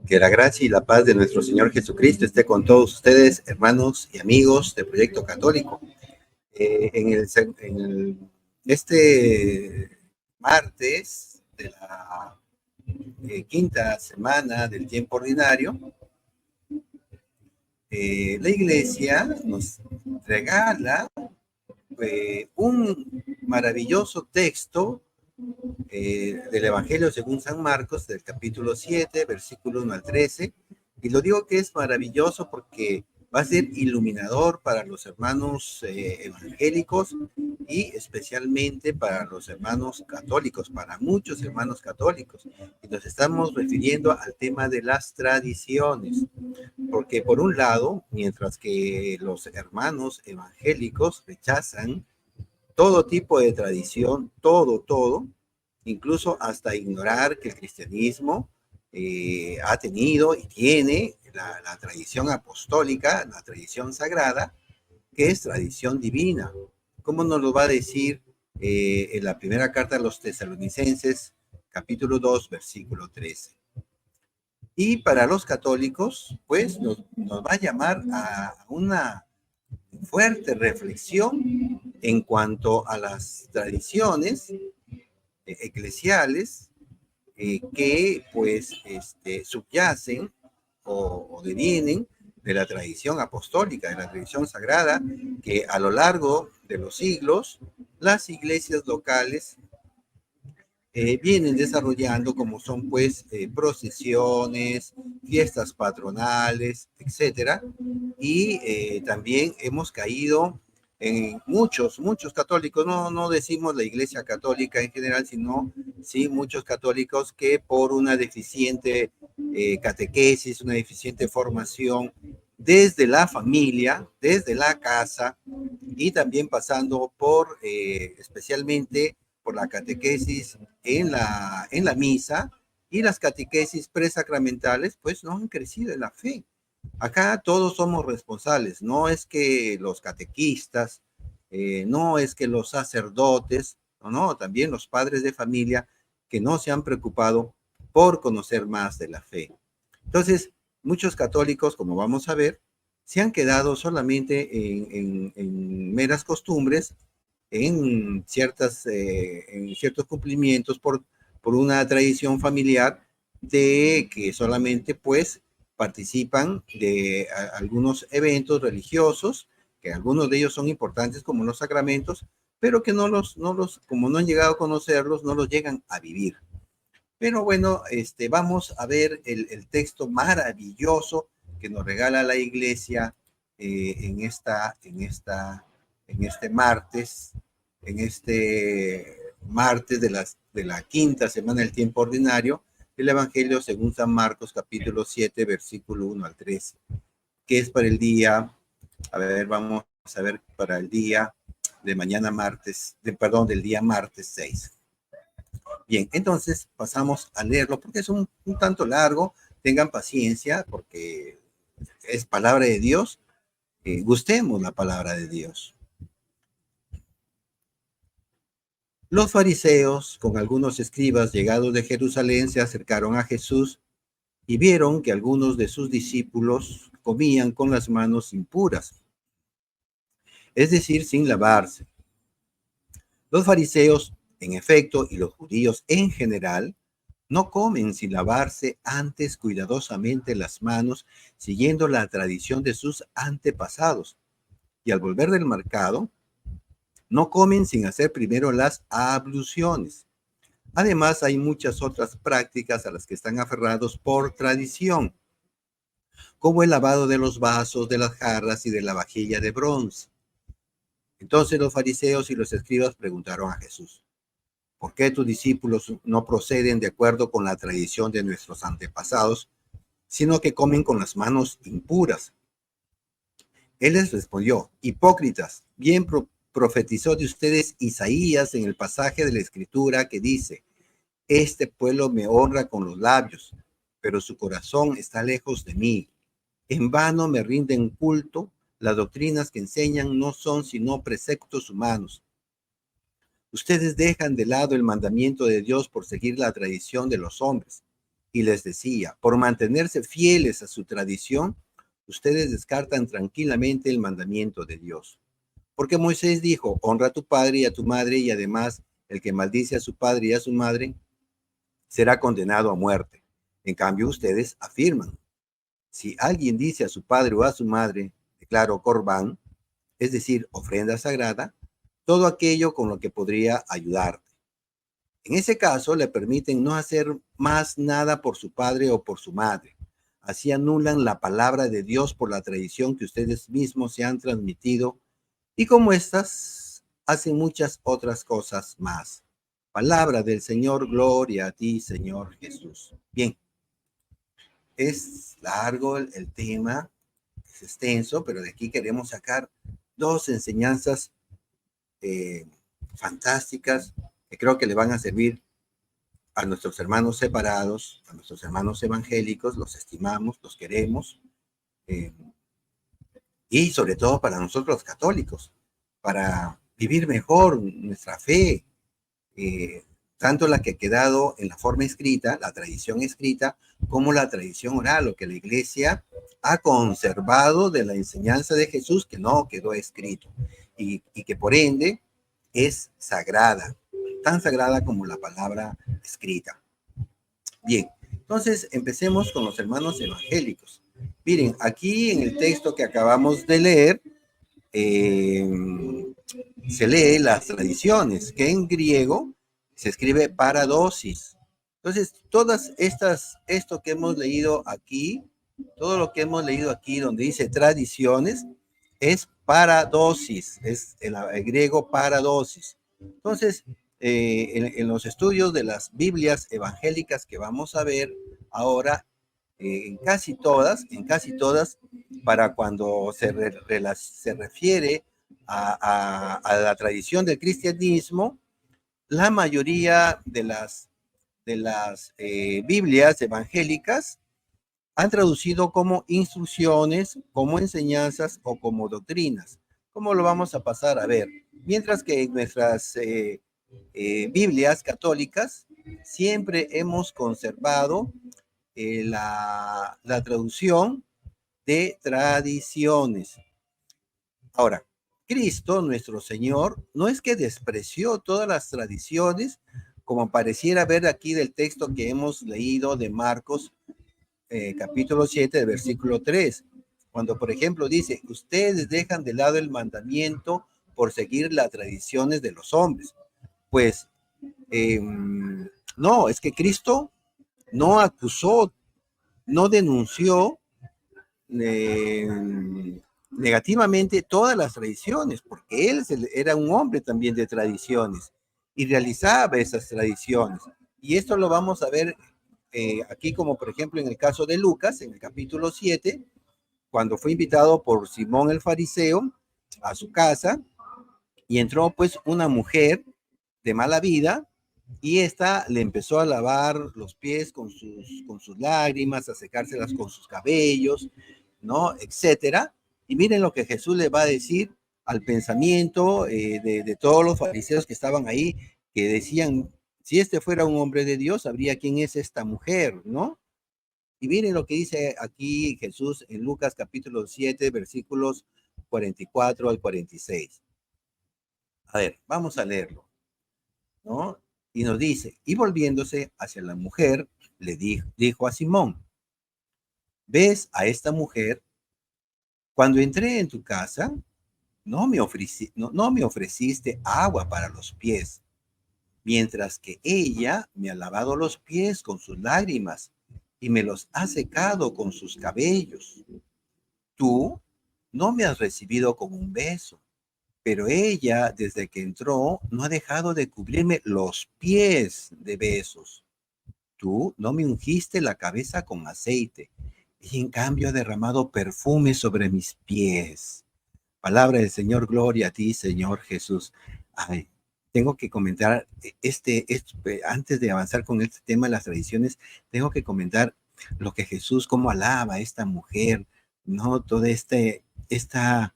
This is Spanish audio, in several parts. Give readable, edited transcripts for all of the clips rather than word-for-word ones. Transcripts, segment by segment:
Que la gracia y la paz de nuestro Señor Jesucristo esté con todos ustedes, hermanos y amigos de Proyecto Católico. Este martes de la quinta semana del tiempo ordinario, la Iglesia nos regala un maravilloso texto del Evangelio según San Marcos, del capítulo 7, versículo 1 al 13. Y lo digo que es maravilloso porque va a ser iluminador para los hermanos evangélicos y especialmente para los hermanos católicos, para muchos hermanos católicos. Y nos estamos refiriendo al tema de las tradiciones, porque por un lado, mientras que los hermanos evangélicos rechazan todo tipo de tradición, todo, incluso hasta ignorar que el cristianismo ha tenido y tiene la tradición apostólica, la tradición sagrada, que es tradición divina. ¿Cómo nos lo va a decir en la primera carta a los tesalonicenses, capítulo 2, versículo 13? Y para los católicos, pues nos va a llamar a una fuerte reflexión en cuanto a las tradiciones eclesiales que pues subyacen o devienen de la tradición apostólica, de la tradición sagrada, que a lo largo de los siglos las iglesias locales vienen desarrollando, como son pues procesiones, fiestas patronales, etcétera. Y también hemos caído en muchos católicos, no decimos la iglesia católica en general, sino sí muchos católicos que por una deficiente catequesis, una deficiente formación desde la familia, desde la casa, y también pasando por especialmente por la catequesis en la misa y las catequesis presacramentales, pues no han crecido en la fe. Acá todos somos responsables, no es que los catequistas, no es que los sacerdotes, no, también los padres de familia que no se han preocupado por conocer más de la fe. Entonces, muchos católicos, como vamos a ver, se han quedado solamente en meras costumbres, en ciertos cumplimientos por una tradición familiar de que solamente pues participan de algunos eventos religiosos, que algunos de ellos son importantes como los sacramentos, pero que como no han llegado a conocerlos, no los llegan a vivir. Pero bueno, vamos a ver el texto maravilloso que nos regala la iglesia en este martes de la quinta semana del tiempo ordinario, del Evangelio según San Marcos, capítulo 7, versículo 1 al 13, que es para el día, a ver, vamos a ver, para el día de mañana martes, del día martes 6. Bien, entonces pasamos a leerlo porque es un tanto largo. Tengan paciencia porque es palabra de Dios. Gustemos la palabra de Dios. Los fariseos, con algunos escribas llegados de Jerusalén, se acercaron a Jesús y vieron que algunos de sus discípulos comían con las manos impuras, es decir, sin lavarse. Los fariseos, en efecto, y los judíos en general, no comen sin lavarse antes cuidadosamente las manos, siguiendo la tradición de sus antepasados. Y al volver del mercado, no comen sin hacer primero las abluciones. Además, hay muchas otras prácticas a las que están aferrados por tradición, como el lavado de los vasos, de las jarras y de la vajilla de bronce. Entonces los fariseos y los escribas preguntaron a Jesús: ¿por qué tus discípulos no proceden de acuerdo con la tradición de nuestros antepasados, sino que comen con las manos impuras? Él les respondió: hipócritas, bien profetizó de ustedes Isaías en el pasaje de la Escritura que dice: este pueblo me honra con los labios, pero su corazón está lejos de mí. En vano me rinden culto, las doctrinas que enseñan no son sino preceptos humanos. Ustedes dejan de lado el mandamiento de Dios por seguir la tradición de los hombres y les decía, por mantenerse fieles a su tradición, ustedes descartan tranquilamente el mandamiento de Dios. Porque Moisés dijo, honra a tu padre y a tu madre, y además el que maldice a su padre y a su madre será condenado a muerte. En cambio, ustedes afirman, si alguien dice a su padre o a su madre, declaro corbán, es decir, ofrenda sagrada, todo aquello con lo que podría ayudarte. En ese caso, le permiten no hacer más nada por su padre o por su madre. Así anulan la palabra de Dios por la tradición que ustedes mismos se han transmitido y como estas hacen muchas otras cosas más. Palabra del Señor, gloria a ti, Señor Jesús. Bien, es largo el tema, es extenso, pero de aquí queremos sacar dos enseñanzas eh, fantásticas que creo que le van a servir a nuestros hermanos separados, a nuestros hermanos evangélicos, los estimamos, los queremos, eh, y sobre todo para nosotros los católicos, para vivir mejor nuestra fe, eh, tanto la que ha quedado en la forma escrita, la tradición escrita, como la tradición oral, lo que la iglesia ha conservado de la enseñanza de Jesús que no quedó escrito y que por ende es sagrada, tan sagrada como la palabra escrita. Bien, entonces empecemos con los hermanos evangélicos. Miren, aquí en el texto que acabamos de leer, eh, se lee las tradiciones, que en griego se escribe paradosis. Entonces, esto que hemos leído aquí, todo lo que hemos leído aquí donde dice tradiciones, es paradosis, es el griego paradosis. Entonces, en los estudios de las Biblias evangélicas que vamos a ver ahora, en casi todas, para cuando se refiere a la tradición del cristianismo, la mayoría de las Biblias evangélicas han traducido como instrucciones, como enseñanzas o como doctrinas. ¿Cómo lo vamos a pasar a ver? Mientras que en nuestras Biblias católicas siempre hemos conservado la traducción de tradiciones. Ahora, Cristo, nuestro Señor, no es que despreció todas las tradiciones, como pareciera ver aquí del texto que hemos leído de Marcos, capítulo 7, versículo 3, cuando, por ejemplo, dice, ustedes dejan de lado el mandamiento por seguir las tradiciones de los hombres. Pues, no, es que Cristo no acusó, no denunció eh, negativamente todas las tradiciones, porque él era un hombre también de tradiciones y realizaba esas tradiciones. Y esto lo vamos a ver aquí como por ejemplo en el caso de Lucas, en el capítulo 7, cuando fue invitado por Simón el fariseo a su casa y entró pues una mujer de mala vida y esta le empezó a lavar los pies con sus lágrimas, a secárselas con sus cabellos, ¿no? Etcétera. Y miren lo que Jesús le va a decir al pensamiento de todos los fariseos que estaban ahí, que decían, si este fuera un hombre de Dios, sabría quién es esta mujer, ¿no? Y miren lo que dice aquí Jesús en Lucas capítulo 7, versículos 44 al 46. A ver, vamos a leerlo, ¿no? Y nos dice, y volviéndose hacia la mujer, le dijo a Simón, ¿ves a esta mujer? Cuando entré en tu casa, no me ofreciste agua para los pies, mientras que ella me ha lavado los pies con sus lágrimas y me los ha secado con sus cabellos. Tú no me has recibido con un beso, pero ella, desde que entró, no ha dejado de cubrirme los pies de besos. Tú no me ungiste la cabeza con aceite, y en cambio ha derramado perfume sobre mis pies. Palabra del Señor, gloria a ti, Señor Jesús. Ay, tengo que comentar, antes de avanzar con este tema de las tradiciones, tengo que comentar lo que Jesús, cómo alaba a esta mujer, ¿no? Toda esta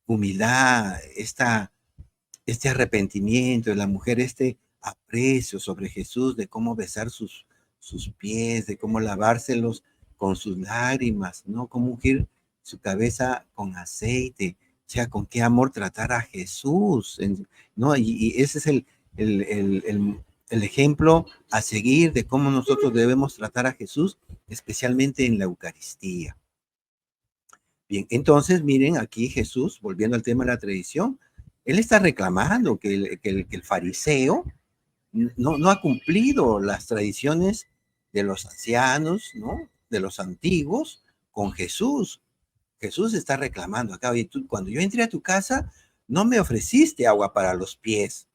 humildad, este arrepentimiento de la mujer, este aprecio sobre Jesús de cómo besar sus pies, de cómo lavárselos con sus lágrimas, ¿no? Cómo ungir su cabeza con aceite, o sea, con qué amor tratar a Jesús, ¿no? Y ese es el ejemplo a seguir de cómo nosotros debemos tratar a Jesús, especialmente en la Eucaristía. Bien, entonces miren aquí Jesús, volviendo al tema de la tradición, él está reclamando que el fariseo no ha cumplido las tradiciones de los ancianos, ¿no? De los antiguos con Jesús. Jesús está reclamando acá, oye, tú, cuando yo entré a tu casa, no me ofreciste agua para los pies.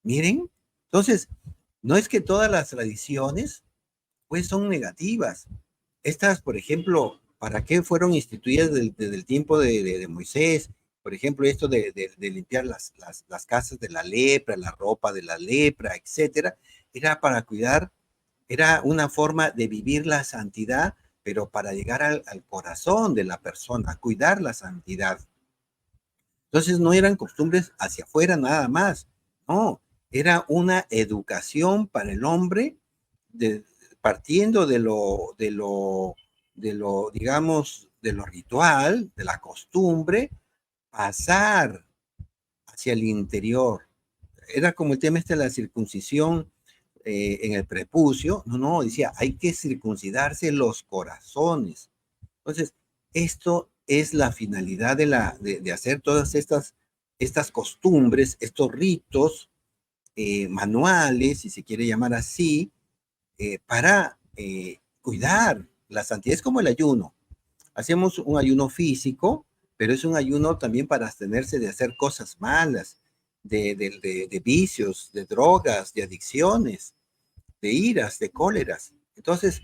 Miren, entonces, no es que todas las tradiciones, pues, son negativas. Estas, por ejemplo, ¿para qué fueron instituidas desde el tiempo de Moisés? Por ejemplo, esto de limpiar las casas de la lepra, la ropa de la lepra, etcétera, era para cuidar, era una forma de vivir la santidad, pero para llegar al corazón de la persona, cuidar la santidad. Entonces no eran costumbres hacia afuera nada más, no, era una educación para el hombre de, partiendo digamos, de lo ritual, de la costumbre, pasar hacia el interior. Era como el tema este de la circuncisión en el prepucio. No, decía, hay que circuncidarse los corazones. Entonces, esto es la finalidad de hacer todas estas costumbres, estos ritos manuales, si se quiere llamar así, para cuidar la santidad. Es como el ayuno. Hacemos un ayuno físico, pero es un ayuno también para abstenerse de hacer cosas malas, de vicios, de drogas, de adicciones, de iras, de cóleras. Entonces,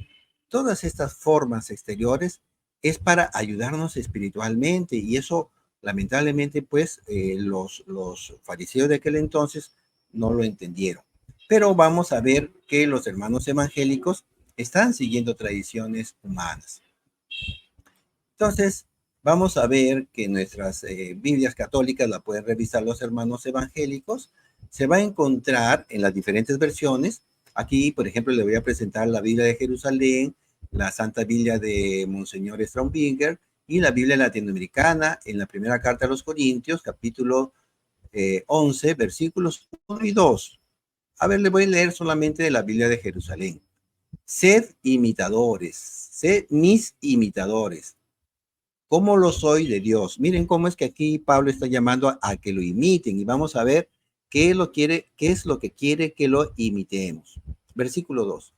todas estas formas exteriores es para ayudarnos espiritualmente y eso, lamentablemente, pues los fariseos de aquel entonces no lo entendieron. Pero vamos a ver que los hermanos evangélicos están siguiendo tradiciones humanas. Entonces, vamos a ver que nuestras Biblias católicas la pueden revisar los hermanos evangélicos. Se va a encontrar en las diferentes versiones. Aquí, por ejemplo, le voy a presentar la Biblia de Jerusalén, la Santa Biblia de Monseñor Strombinger y la Biblia latinoamericana en la primera carta a los Corintios, capítulo 11, versículos 1 y 2. A ver, le voy a leer solamente de la Biblia de Jerusalén. Sed imitadores, sed mis imitadores. ¿Cómo lo soy de Dios? Miren cómo es que aquí Pablo está llamando a que lo imiten y vamos a ver qué es lo que quiere que lo imitemos. Versículo 2.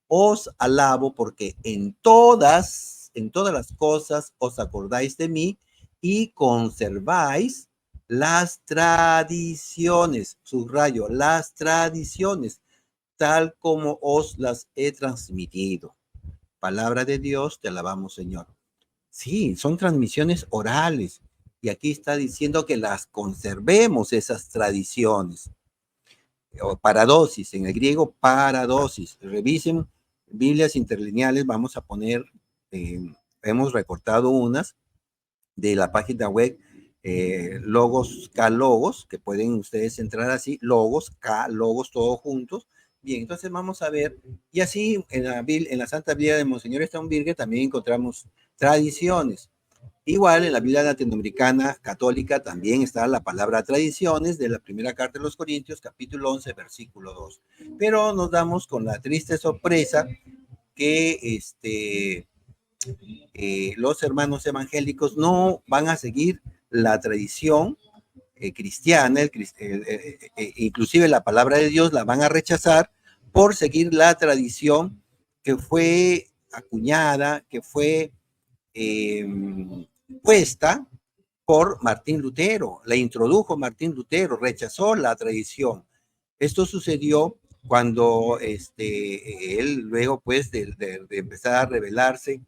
Os alabo porque en todas las cosas os acordáis de mí y conserváis las tradiciones, subrayo, las tradiciones, tal como os las he transmitido. Palabra de Dios, te alabamos, Señor. Sí, son transmisiones orales. Y aquí está diciendo que las conservemos, esas tradiciones. O paradosis, en el griego paradosis. Revisen Biblias interlineales, vamos a poner, hemos recortado unas de la página web Logos K Logos, que pueden ustedes entrar así, Logos K Logos, todos juntos. Bien, entonces vamos a ver, y así en la Santa Biblia de Monseñor Strombinger también encontramos tradiciones. Igual en la Biblia latinoamericana católica también está la palabra tradiciones de la primera carta de los Corintios, capítulo 11, versículo 2. Pero nos damos con la triste sorpresa que los hermanos evangélicos no van a seguir la tradición cristiana, inclusive la palabra de Dios la van a rechazar por seguir la tradición que fue acuñada, que fue puesta por Martín Lutero, la introdujo Martín Lutero, rechazó la tradición. Esto sucedió cuando él luego pues de empezar a rebelarse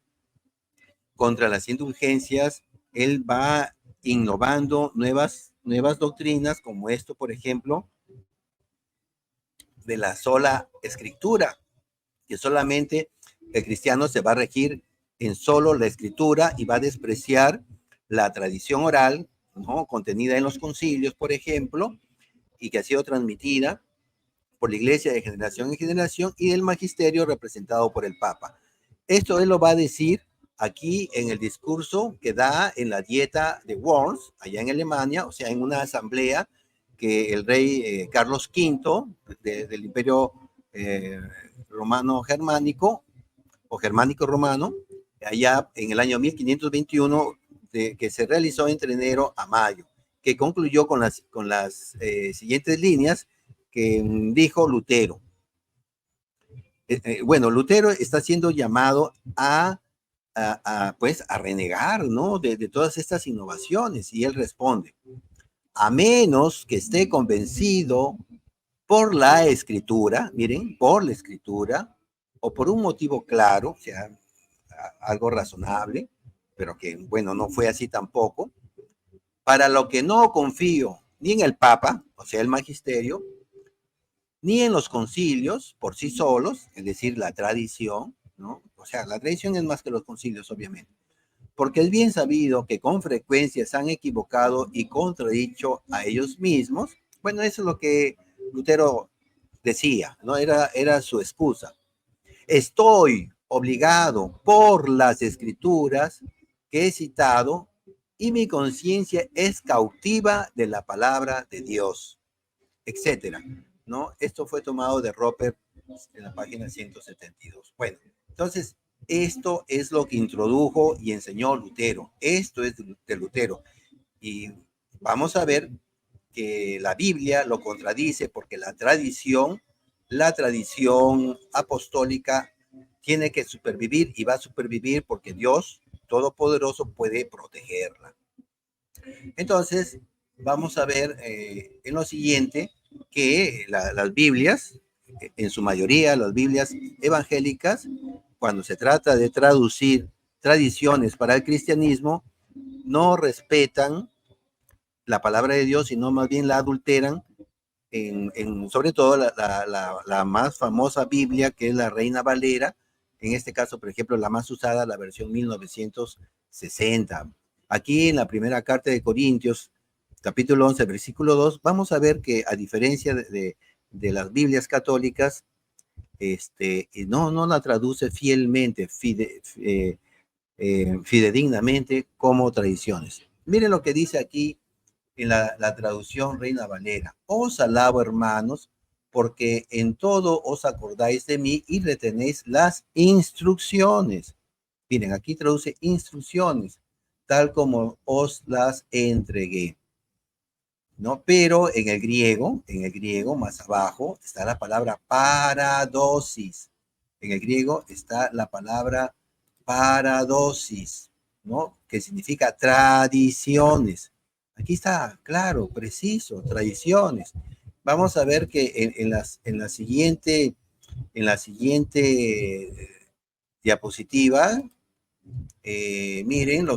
contra las indulgencias, él va innovando nuevas doctrinas, como esto, por ejemplo, de la sola escritura, que solamente el cristiano se va a regir en solo la escritura y va a despreciar la tradición oral, ¿no? Contenida en los concilios, por ejemplo, y que ha sido transmitida por la Iglesia de generación en generación y del magisterio representado por el Papa. Esto él lo va a decir aquí en el discurso que da en la dieta de Worms, allá en Alemania, o sea, en una asamblea que el rey Carlos V del Imperio Romano Germánico o Germánico Romano, allá en el año 1521, que se realizó entre enero a mayo, que concluyó con las siguientes líneas que dijo Lutero. Bueno, Lutero está siendo llamado pues, a renegar, ¿no? De todas estas innovaciones, y él responde, a menos que esté convencido por la escritura, miren, por la escritura, o por un motivo claro, o sea, algo razonable, pero que, bueno, no fue así tampoco, para lo que no confío ni en el Papa, o sea, el magisterio, ni en los concilios por sí solos, es decir, la tradición, ¿no? O sea, la tradición es más que los concilios, obviamente, porque es bien sabido que con frecuencia se han equivocado y contradicho a ellos mismos. Bueno, eso es lo que Lutero decía, ¿no? Era su excusa. Estoy obligado por las escrituras que he citado y mi conciencia es cautiva de la palabra de Dios, etcétera, ¿no? Esto fue tomado de Roper en la página 172. Bueno, entonces, esto es lo que introdujo y enseñó Lutero. Esto es de Lutero. Y vamos a ver que la Biblia lo contradice porque la tradición apostólica tiene que supervivir y va a supervivir porque Dios Todopoderoso puede protegerla. Entonces, vamos a ver en lo siguiente que las Biblias, en su mayoría las Biblias evangélicas, cuando se trata de traducir tradiciones para el cristianismo, no respetan la palabra de Dios, sino más bien la adulteran, sobre todo la más famosa Biblia, que es la Reina Valera, en este caso, por ejemplo, la más usada, la versión 1960. Aquí en la primera carta de Corintios, capítulo 11, versículo 2, vamos a ver que a diferencia de las Biblias católicas, no la traduce fielmente, fidedignamente como tradiciones. Miren lo que dice aquí en la traducción Reina Valera. Os alabo, hermanos, porque en todo os acordáis de mí y retenéis las instrucciones. Miren, aquí traduce instrucciones, tal como os las entregué. ¿No? Pero en el griego, más abajo, está la palabra paradosis. En el griego está la palabra paradosis, ¿no? Que significa tradiciones. Aquí está claro, preciso, tradiciones. Vamos a ver que en la siguiente diapositiva, miren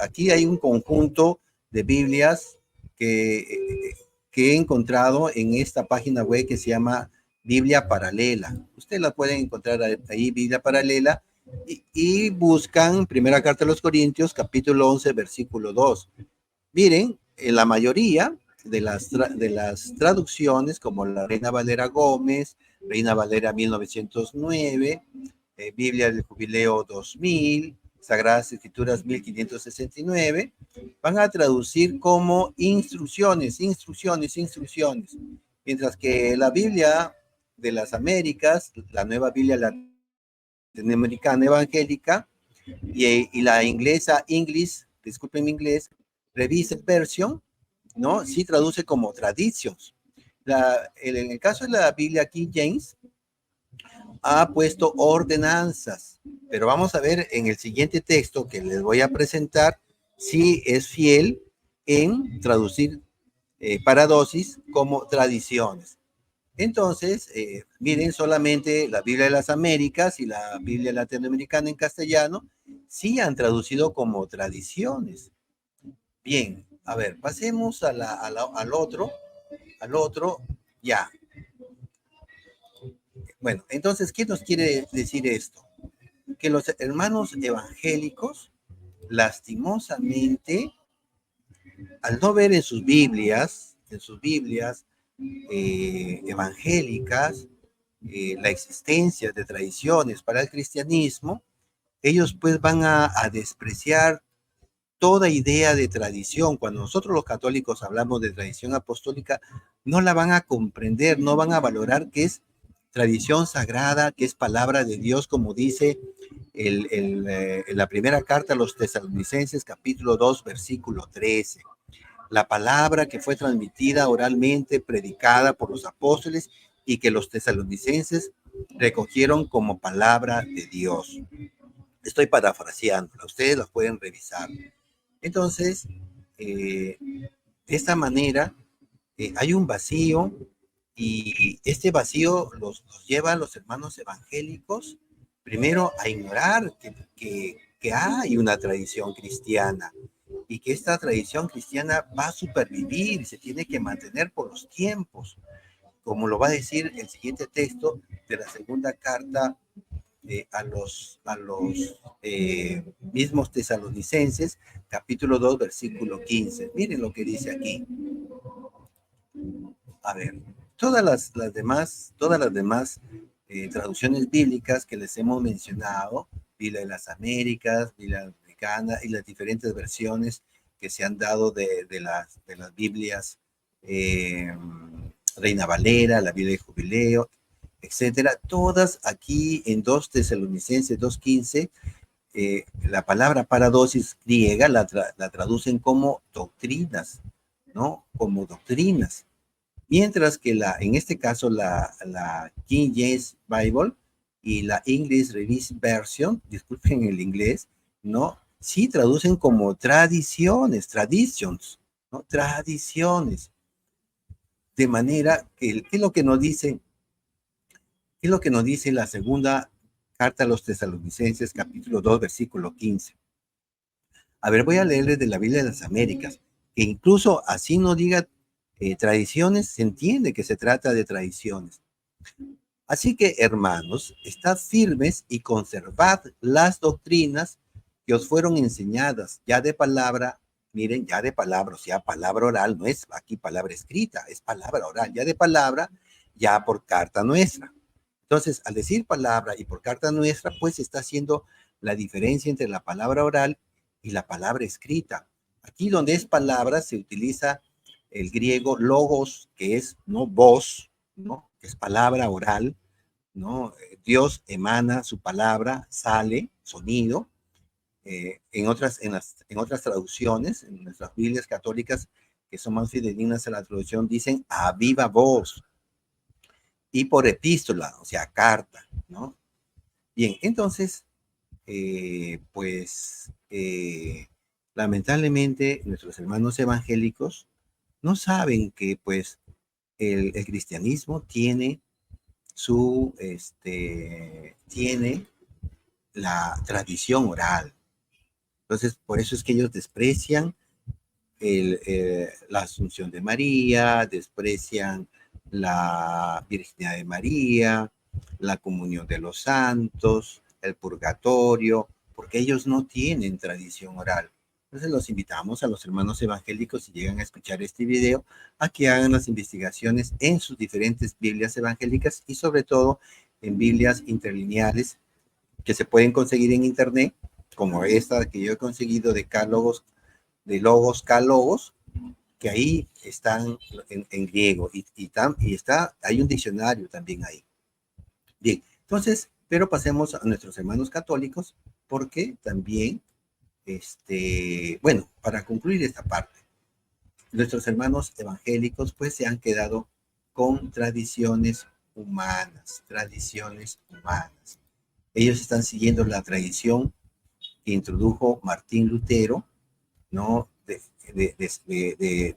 aquí hay un conjunto de Biblias que, que he encontrado en esta página web que se llama Biblia Paralela. Ustedes la pueden encontrar ahí, Biblia Paralela, y buscan Primera Carta a los Corintios, capítulo 11, versículo 2. Miren, en la mayoría de las traducciones, como la Reina Valera Gómez, Reina Valera 1909, Biblia del Jubileo 2000, Sagradas Escrituras 1569, van a traducir como instrucciones, instrucciones, instrucciones. Mientras que la Biblia de las Américas, la nueva Biblia latinoamericana evangélica, y la inglesa English, disculpen mi inglés, Revised Version, ¿no? Sí traduce como traditions. En el caso de la Biblia King James, ha puesto ordenanzas, pero vamos a ver en el siguiente texto que les voy a presentar si es fiel en traducir paradosis como tradiciones. Entonces, miren, solamente la Biblia de las Américas y la Biblia latinoamericana en castellano sí han traducido como tradiciones. Bien, a ver, pasemos al otro, ya. Bueno, entonces, ¿qué nos quiere decir esto? Que los hermanos evangélicos, lastimosamente, al no ver en sus Biblias evangélicas, la existencia de tradiciones para el cristianismo, ellos pues van a despreciar toda idea de tradición. Cuando nosotros los católicos hablamos de tradición apostólica, no la van a comprender, no van a valorar que es tradición sagrada, que es palabra de Dios, como dice en la primera carta a los tesalonicenses, capítulo 2, versículo 13. La palabra que fue transmitida oralmente, predicada por los apóstoles y que los tesalonicenses recogieron como palabra de Dios. Estoy parafraseándola, ustedes la pueden revisar. Entonces, de esta manera, hay un vacío y este vacío los lleva a los hermanos evangélicos primero a ignorar que hay una tradición cristiana y que esta tradición cristiana va a supervivir y se tiene que mantener por los tiempos, como lo va a decir el siguiente texto de la segunda carta a los mismos tesalonicenses, capítulo 2, versículo 15. Miren lo que dice aquí. A ver, todas las demás traducciones bíblicas que les hemos mencionado, Biblia de las Américas, Biblia Americana y las diferentes versiones que se han dado de las Biblias, Reina Valera, la Biblia de Jubileo, etcétera, todas aquí en 2 Tesalonicenses 2:15, la palabra paradosis griega la traducen como doctrinas, ¿no? Como doctrinas. Mientras que en este caso la King James Bible y la English Revised Version, disculpen el inglés, ¿no? Sí traducen como tradiciones, traditions, ¿no? Tradiciones. De manera que, ¿qué es lo que nos dice? ¿Qué es lo que nos dice la segunda carta a los tesalonicenses, capítulo 2, versículo 15? A ver, voy a leerles de la Biblia de las Américas, que incluso así no diga tradiciones, se entiende que se trata de tradiciones. Así que, hermanos, estad firmes y conservad las doctrinas que os fueron enseñadas, ya de palabra, miren, ya de palabra, o sea, palabra oral, no es aquí palabra escrita, es palabra oral, ya de palabra, ya por carta nuestra. Entonces, al decir palabra y por carta nuestra, pues se está haciendo la diferencia entre la palabra oral y la palabra escrita. Aquí donde es palabra se utiliza el griego logos, que es no voz, ¿no? Que es palabra oral, ¿no? Dios emana su palabra, sale, sonido. En otras traducciones, en nuestras Biblias católicas, que son más fidedignas a la traducción, dicen a viva voz y por epístola, o sea, carta, ¿no? Bien, entonces, lamentablemente nuestros hermanos evangélicos no saben que pues el cristianismo tiene tiene la tradición oral. Entonces, por eso es que ellos desprecian la Asunción de María, desprecian la Virginidad de María, la comunión de los santos, el purgatorio, porque ellos no tienen tradición oral. Entonces los invitamos a los hermanos evangélicos, si llegan a escuchar este video, a que hagan las investigaciones en sus diferentes Biblias evangélicas y sobre todo en Biblias interlineales que se pueden conseguir en internet, como esta que yo he conseguido de Logos K-Logos, que ahí están en griego hay un diccionario también ahí. Bien, entonces, pero pasemos a nuestros hermanos católicos, porque también, bueno, para concluir esta parte, nuestros hermanos evangélicos pues se han quedado con tradiciones humanas, tradiciones humanas. Ellos están siguiendo la tradición que introdujo Martín Lutero, ¿no? De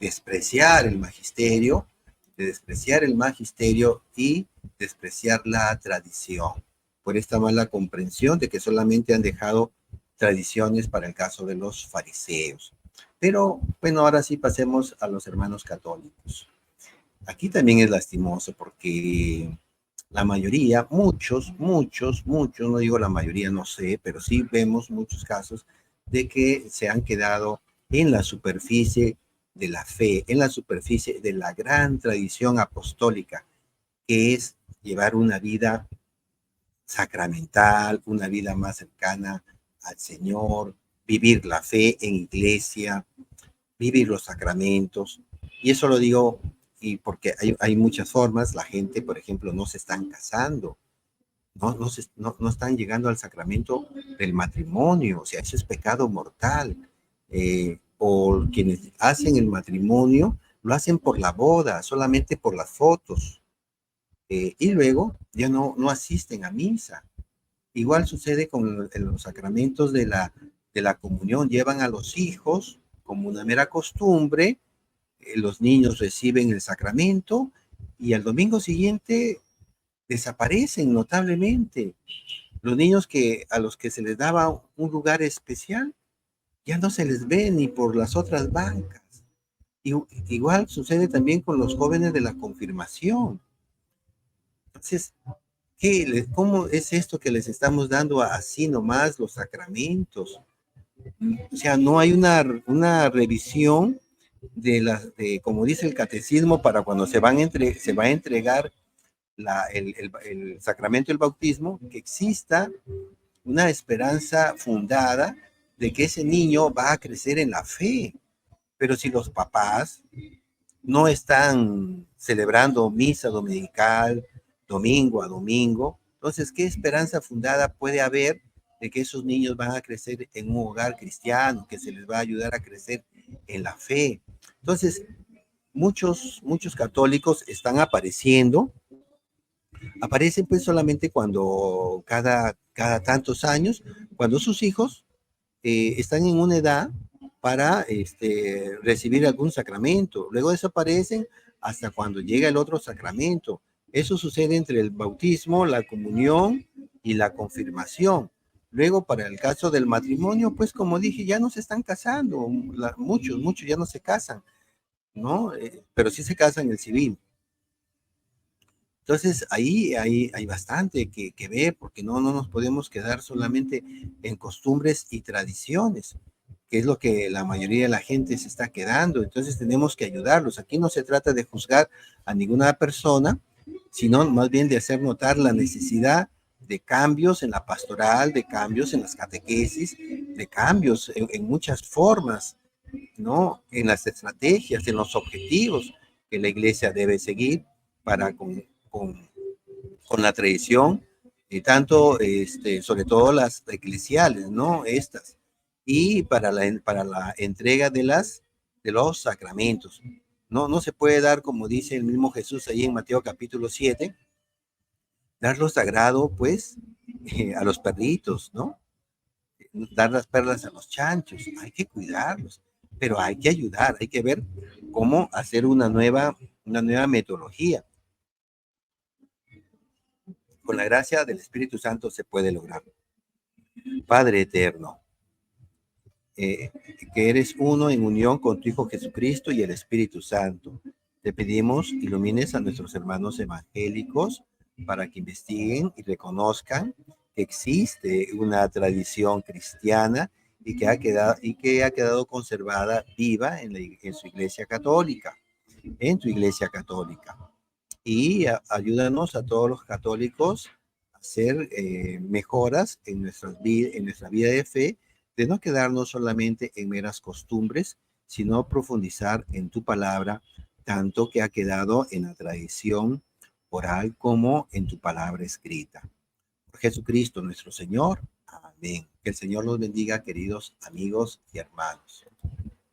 despreciar el magisterio, y despreciar la tradición, por esta mala comprensión de que solamente han dejado tradiciones para el caso de los fariseos. Pero bueno, ahora sí pasemos a los hermanos católicos. Aquí también es lastimoso porque la mayoría, muchos, no digo la mayoría, no sé, pero sí vemos muchos casos de que se han quedado en la superficie de la fe, en la superficie de la gran tradición apostólica, que es llevar una vida sacramental, una vida más cercana al Señor, vivir la fe en iglesia, vivir los sacramentos. Y eso lo digo y porque hay muchas formas. La gente, por ejemplo, no se están casando, no están llegando al sacramento del matrimonio. O sea, eso es pecado mortal. O quienes hacen el matrimonio lo hacen por la boda, solamente por las fotos. Y luego ya no asisten a misa. Igual sucede con los sacramentos de la comunión. Llevan a los hijos como una mera costumbre. Los niños reciben el sacramento y al domingo siguiente desaparecen notablemente. Los niños a los que se les daba un lugar especial ya no se les ve ni por las otras bancas. Y, igual sucede también con los jóvenes de la confirmación. Entonces, ¿cómo es esto que les estamos dando así nomás los sacramentos? O sea, no hay una revisión como dice el catecismo, para cuando se va a entregar el sacramento del bautismo, que exista una esperanza fundada de que ese niño va a crecer en la fe. Pero si los papás no están celebrando misa dominical, domingo a domingo, entonces, ¿qué esperanza fundada puede haber de que esos niños van a crecer en un hogar cristiano, que se les va a ayudar a crecer en la fe? Entonces, muchos católicos están aparecen pues solamente cuando cada tantos años, cuando sus hijos están en una edad para recibir algún sacramento. Luego desaparecen hasta cuando llega el otro sacramento. Eso sucede entre el bautismo, la comunión y la confirmación. Luego, para el caso del matrimonio, pues como dije, ya no se están casando. Muchos ya no se casan, ¿no? Pero sí se casan en el civil. Entonces, ahí hay bastante que ver, porque no nos podemos quedar solamente en costumbres y tradiciones, que es lo que la mayoría de la gente se está quedando. Entonces, tenemos que ayudarlos. Aquí no se trata de juzgar a ninguna persona, sino más bien de hacer notar la necesidad de cambios en la pastoral, de cambios en las catequesis, de cambios en muchas formas, ¿no? En las estrategias, en los objetivos que la iglesia debe seguir para con, con la tradición, y tanto, sobre todo las eclesiales, ¿no? Estas, y para la entrega de los sacramentos. No se puede dar, como dice el mismo Jesús ahí en Mateo capítulo 7, dar lo sagrado, pues, a los perritos, ¿no? Dar las perlas a los chanchos, hay que cuidarlos, pero hay que ayudar, hay que ver cómo hacer una nueva metodología. Con la gracia del Espíritu Santo se puede lograr. Padre eterno, que eres uno en unión con tu Hijo Jesucristo y el Espíritu Santo, te pedimos ilumines a nuestros hermanos evangélicos para que investiguen y reconozcan que existe una tradición cristiana y que ha quedado conservada viva en su iglesia católica, en tu iglesia católica. Y ayúdanos a todos los católicos a hacer mejoras en en nuestra vida de fe, de no quedarnos solamente en meras costumbres, sino profundizar en tu palabra, tanto que ha quedado en la tradición oral como en tu palabra escrita. Por Jesucristo nuestro Señor. Amén. Que el Señor los bendiga, queridos amigos y hermanos.